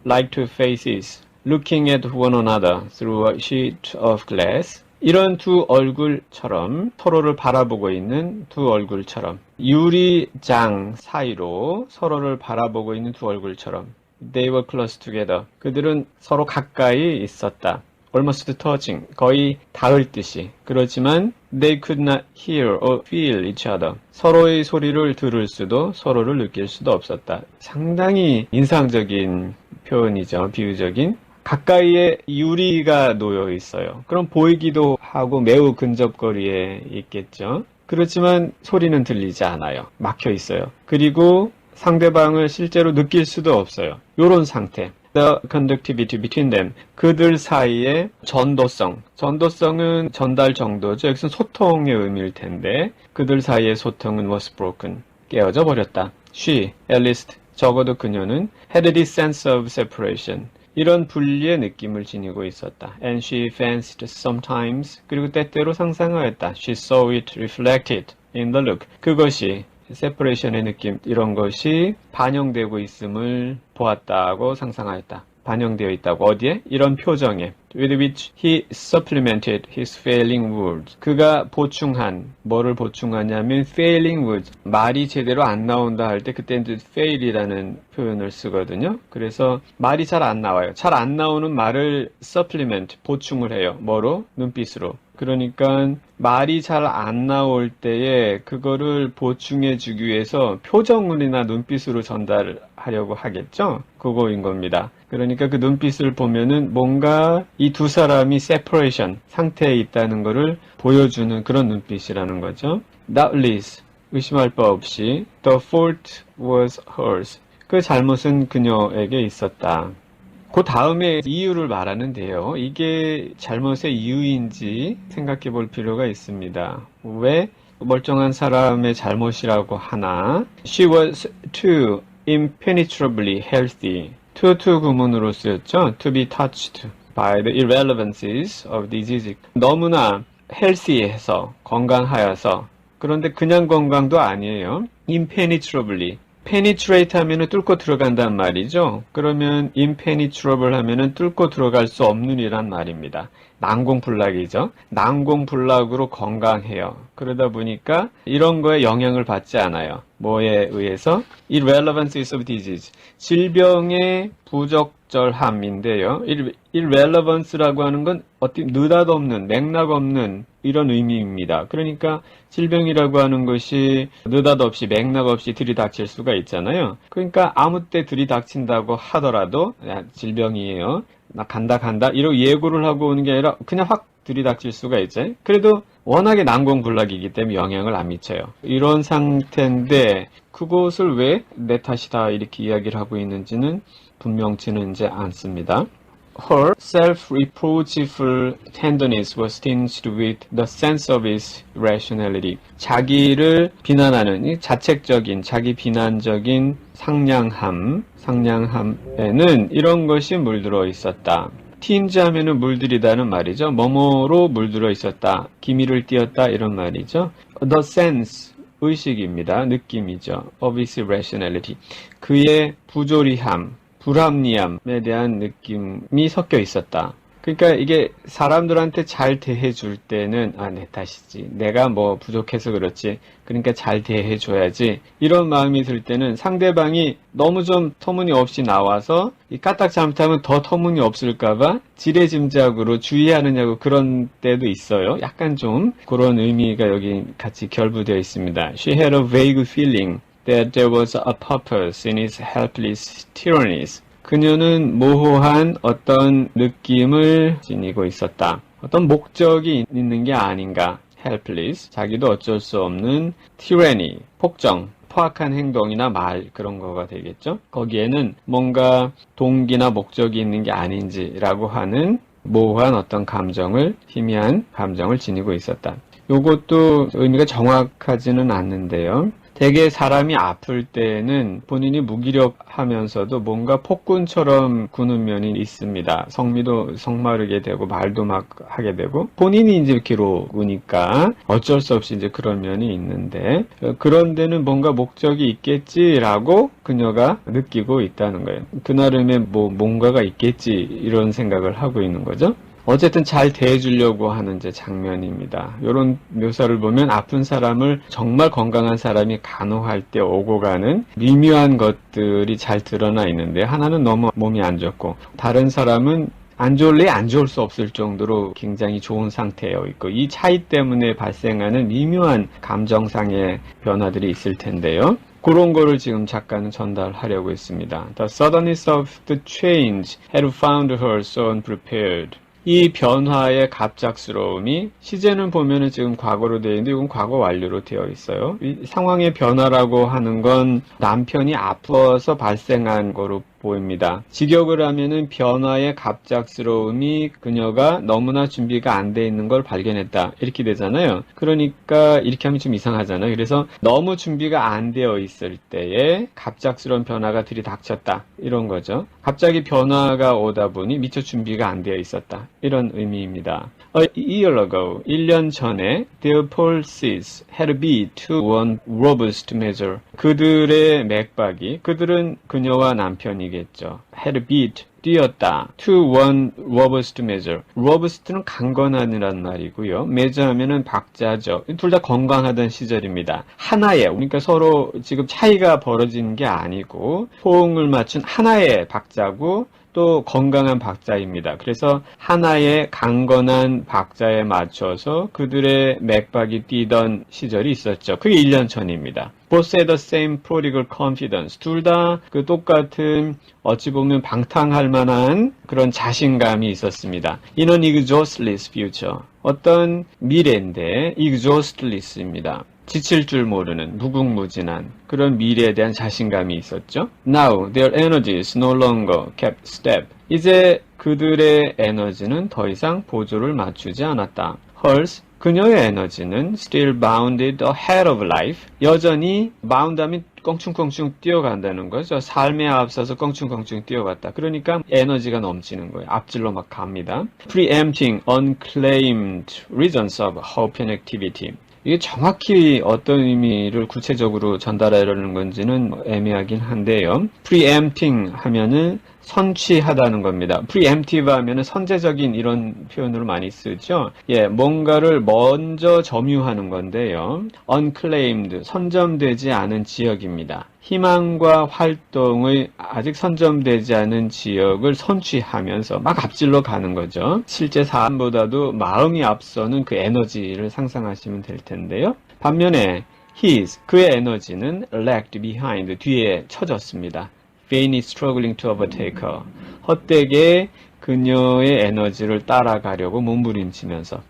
like two faces looking at one another through a sheet of glass. 이런 두 얼굴처럼 서로를 바라보고 있는 두 얼굴처럼 유리장 사이로 서로를 바라보고 있는 두 얼굴처럼 They were close together. 그들은 서로 가까이 있었다. Almost touching. 거의 닿을 듯이. 그렇지만 They could not hear or feel each other. 서로의 소리를 들을 수도 서로를 느낄 수도 없었다. 상당히 인상적인 표현이죠. 비유적인. 가까이에 유리가 놓여 있어요. 그럼 보이기도 하고 매우 근접거리에 있겠죠. 그렇지만 소리는 들리지 않아요. 막혀 있어요. 그리고 상대방을 실제로 느낄 수도 없어요. 이런 상태. The conductivity between them. 그들 사이의 전도성. 전도성은 전달 정도죠. 여기서는 소통의 의미일 텐데 그들 사이의 소통은 was broken. 깨어져 버렸다. She, at least, 적어도 그녀는 had this sense of separation. 이런 분리의 느낌을 지니고 있었다. And she fancied sometimes. 그리고 때때로 상상하였다. She saw it reflected in the look. 그것이 separation의 느낌, 이런 것이 반영되고 있음을 보았다고 상상하였다. 반영되어 있다고. 어디에? 이런 표정에. With which he supplemented his failing words. 그가 보충한, 뭐를 보충하냐면 failing words. 말이 제대로 안 나온다 할 때 그때는 fail이라는 표현을 쓰거든요. 그래서 말이 잘 안 나와요. 잘 안 나오는 말을 supplement, 보충을 해요. 뭐로? 눈빛으로. 그러니까 말이 잘 안 나올 때에 그거를 보충해 주기 위해서 표정이나 눈빛으로 전달하려고 하겠죠? 그거인 겁니다. 그러니까 그 눈빛을 보면은 뭔가 이 두 사람이 separation 상태에 있다는 것을 보여주는 그런 눈빛이라는 거죠. Doubtless, 의심할 바 없이 the fault was hers. 그 잘못은 그녀에게 있었다. 그 다음에 이유를 말하는데요. 이게 잘못의 이유인지 생각해 볼 필요가 있습니다. 왜 멀쩡한 사람의 잘못이라고 하나? She was too impenetrably healthy. to 구문으로 쓰였죠. To be touched by the irrelevancies of disease. 너무나 healthy해서, 건강하여서. 그런데 그냥 건강도 아니에요. impenetrably. penetrate 하면은 뚫고 들어간단 말이죠. 그러면 impenetrable 하면은 뚫고 들어갈 수 없는 이란 말입니다. 난공불락이죠. 난공불락으로 건강해요. 그러다 보니까 이런 거에 영향을 받지 않아요. 뭐에 의해서? irrelevancies of disease. 질병의 부적절함인데요. irrelevance라고 하는 건 느닷없는, 맥락없는 이런 의미입니다. 그러니까 질병이라고 하는 것이 느닷없이, 맥락없이 들이닥칠 수가 있잖아요. 그러니까 아무 때 들이닥친다고 하더라도 질병이에요. 나 간다 이러고 예고를 하고 오는 게 아니라 그냥 확 들이닥칠 수가 있죠. 그래도 워낙에 난공불락이기 때문에 영향을 안 미쳐요. 이런 상태인데 그것을 왜 내 탓이다 이렇게 이야기를 하고 있는지는 분명치는 이제 않습니다. Her self-reproachful tenderness was tinged with the sense of its rationality. 자기를 비난하는 자책적인, 자기 비난적인 상냥함에는 이런 것이 물들어 있었다. tinge 하면은 물들이다는 말이죠. 뭐뭐로 물들어 있었다. 기미를 띄었다 이런 말이죠. The sense, 의식입니다. 느낌이죠. Of its rationality. 그의 부조리함, 불합리함에 대한 느낌이 섞여 있었다. 그러니까 이게 사람들한테 잘 대해줄 때는 내 탓이지. 내가 뭐 부족해서 그렇지. 그러니까 잘 대해줘야지. 이런 마음이 들 때는 상대방이 너무 좀 터무니없이 나와서 까딱 잘못하면 더 터무니없을까봐 지레짐작으로 주의하느냐고 그런 때도 있어요. 약간 좀 그런 의미가 여기 같이 결부되어 있습니다. She had a vague feeling that there was a purpose in his helpless tyrannies. 그녀는 모호한 어떤 느낌을 지니고 있었다. 어떤 목적이 있는 게 아닌가. helpless, 자기도 어쩔 수 없는 tyranny, 폭정, 포악한 행동이나 말 그런 거가 되겠죠. 거기에는 뭔가 동기나 목적이 있는 게 아닌지라고 하는 모호한 어떤 감정을, 희미한 감정을 지니고 있었다. 요것도 의미가 정확하지는 않는데요. 대개 사람이 아플 때는 본인이 무기력하면서도 뭔가 폭군처럼 구는 면이 있습니다. 성미도 성마르게 되고 말도 막 하게 되고 본인이 이제 기록우니까 어쩔 수 없이 이제 그런 면이 있는데 그런 데는 뭔가 목적이 있겠지라고 그녀가 느끼고 있다는 거예요. 그 나름의 뭔가가 있겠지 이런 생각을 하고 있는 거죠. 어쨌든 잘 대해주려고 하는 이제 장면입니다. 이런 묘사를 보면 아픈 사람을 정말 건강한 사람이 간호할 때 오고 가는 미묘한 것들이 잘 드러나 있는데 하나는 너무 몸이 안 좋고 다른 사람은 안 좋을래 안 좋을 수 없을 정도로 굉장히 좋은 상태에 있고 이 차이 때문에 발생하는 미묘한 감정상의 변화들이 있을 텐데요. 그런 거를 지금 작가는 전달하려고 했습니다. The suddenness of the change had found her so unprepared. 이 변화의 갑작스러움이 시제는 보면은 지금 과거로 되어 있는데 이건 과거 완료로 되어 있어요. 이 상황의 변화라고 하는 건 남편이 아파서 발생한 거로 보입니다. 직역을 하면은 변화의 갑작스러움이 그녀가 너무나 준비가 안 돼 있는 걸 발견했다. 이렇게 되잖아요. 그러니까 이렇게 하면 좀 이상하잖아요. 그래서 너무 준비가 안 되어 있을 때에 갑작스러운 변화가 들이닥쳤다. 이런 거죠. 갑자기 변화가 오다 보니 미처 준비가 안 되어 있었다. 이런 의미입니다. A year ago, 1년 전에, their pulses had beat to one robust measure. 그들의 맥박이, 그들은 그녀와 남편이겠죠. had beat, 뛰었다. to one robust measure. robust는 강건한이란 말이고요. measure 하면은 박자죠. 둘 다 건강하던 시절입니다. 하나의, 그러니까 서로 지금 차이가 벌어지는 게 아니고, 호응을 맞춘 하나의 박자고, 또 건강한 박자입니다. 그래서 하나의 강건한 박자에 맞춰서 그들의 맥박이 뛰던 시절이 있었죠. 그게 1년 전입니다. Both had the same prodigal confidence. 둘 다 그 똑같은 어찌 보면 방탕할 만한 그런 자신감이 있었습니다. In an exhaustless future. 어떤 미래인데 exhaustless입니다. 지칠 줄 모르는 무궁무진한 그런 미래에 대한 자신감이 있었죠. Now their energies no longer kept step. 이제 그들의 에너지는 더 이상 보조를 맞추지 않았다. Hers, 그녀의 에너지는 still bounded ahead of life. 여전히 bound하면 껑충껑충 뛰어간다는 거죠. 삶에 앞서서 껑충껑충 뛰어갔다. 그러니까 에너지가 넘치는 거예요. 앞질러 막 갑니다. Preempting unclaimed regions of hope and activity. 이게 정확히 어떤 의미를 구체적으로 전달하려는 건지는 애매하긴 한데요. preempting 하면은 선취하다는 겁니다. preemptive 하면은 선제적인 이런 표현으로 많이 쓰죠. 예, 뭔가를 먼저 점유하는 건데요. unclaimed, 선점되지 않은 지역입니다. 희망과 활동의 아직 선점되지 않은 지역을 선취하면서 막 앞질러 가는 거죠. 실제 삶보다도 마음이 앞서는 그 에너지를 상상하시면 될 텐데요. 반면에 his, 그의 에너지는 lagged behind, 뒤에 처졌습니다. vainly struggling to overtake her. 헛되게 그녀의 에너지를 따라가려고 몸부림치면서